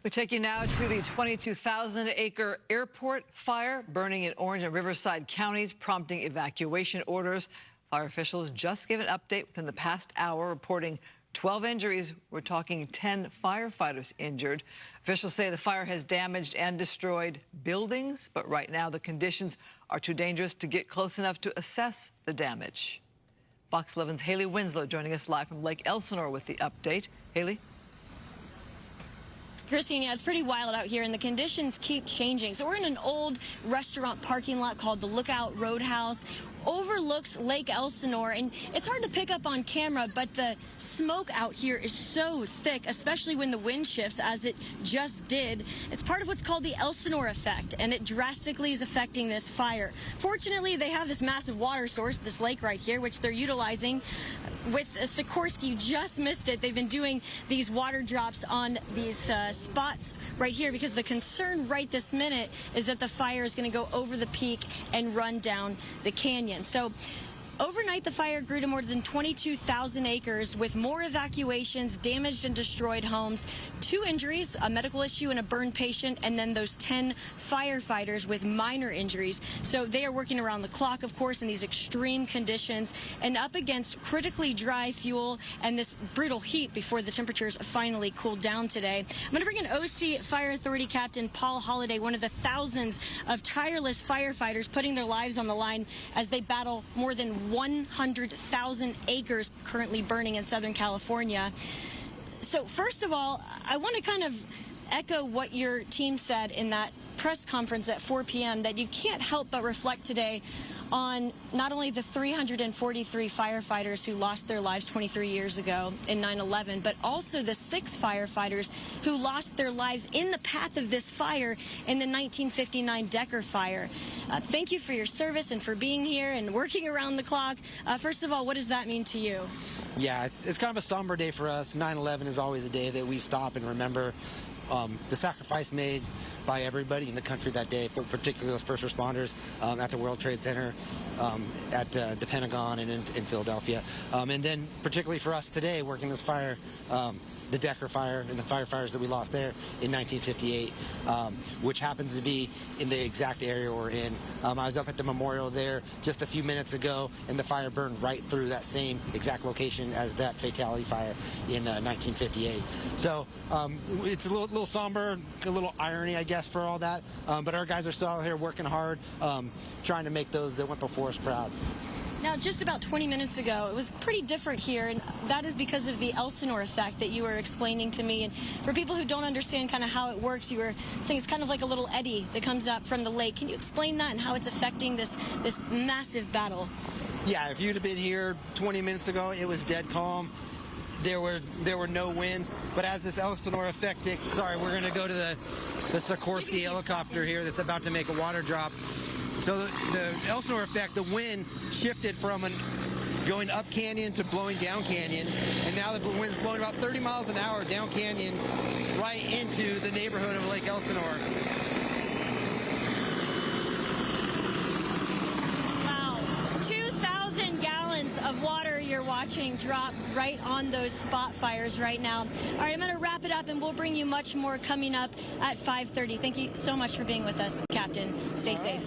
We take you now to the 22,000-acre airport fire burning in Orange and Riverside counties, prompting evacuation orders. Fire officials just gave an update within the past hour, reporting 12 injuries. We're talking 10 firefighters injured. Officials say the fire has damaged and destroyed buildings, but right now the conditions are too dangerous to get close enough to assess the damage. Fox 11's Haley Winslow joining us live from Lake Elsinore with the update. Haley? Christine, yeah, it's pretty wild out here, and the conditions keep changing. So we're in an old restaurant parking lot called the Lookout Roadhouse. Overlooks Lake Elsinore, and it's hard to pick up on camera, but the smoke out here is so thick, especially when the wind shifts, as it just did. It's part of what's called the Elsinore effect, and it drastically is affecting this fire. Fortunately, they have this massive water source, this lake right here, which they're utilizing. With Sikorsky, you just missed it. They've been doing these water drops on these spots right here, because the concern right this minute is that the fire is going to go over the peak and run down the canyon. So overnight, the fire grew to more than 22,000 acres, with more evacuations, damaged and destroyed homes, 2 injuries, a medical issue and a burned patient, and then those 10 firefighters with minor injuries. So they are working around the clock, of course, in these extreme conditions and up against critically dry fuel and this brutal heat before the temperatures finally cooled down today. I'm going to bring in OC Fire Authority Captain Paul Holliday, one of the thousands of tireless firefighters putting their lives on the line as they battle more than 100,000 acres currently burning in Southern California. So first of all, I want to kind of echo what your team said in that press conference at 4 p.m. that you can't help but reflect today on not only the 343 firefighters who lost their lives 23 years ago in 9/11, but also the 6 firefighters who lost their lives in the path of this fire in the 1959 Decker fire. Thank you for your service and for being here and working around the clock. First of all, what does that mean to you? Yeah, it's kind of a somber day for us. 9/11 is always a day that we stop and remember the sacrifice made by everybody in the country that day, but particularly those first responders at the World Trade Center, at the Pentagon, and in Philadelphia. And then particularly for us today, working this fire, the Decker fire and the firefighters that we lost there in 1958, which happens to be in the exact area we're in. I was up at the memorial there just a few minutes ago, and the fire burned right through that same exact location as that fatality fire in 1958. So it's a little somber, a little irony, I guess, for all that. But our guys are still out here working hard, trying to make those that went before us proud. Now, just about 20 minutes ago, it was pretty different here, and that is because of the Elsinore effect that you were explaining to me. And for people who don't understand kind of how it works, you were saying it's kind of like a little eddy that comes up from the lake. Can you explain that and how it's affecting this massive battle? Yeah, if you'd have been here 20 minutes ago, it was dead calm. There were no winds, but as this Elsinore effect takes, sorry, we're going to go to the Sikorsky helicopter here that's about to make a water drop. So the Elsinore effect, the wind shifted from going up canyon to blowing down canyon, and now the wind's blowing about 30 miles an hour down canyon right into the neighborhood of Lake Elsinore. Wow, 2,000 gallons of water you're watching drop right on those spot fires right now. All right, I'm going to wrap it up, and we'll bring you much more coming up at 5:30. Thank you so much for being with us, Captain. Stay safe.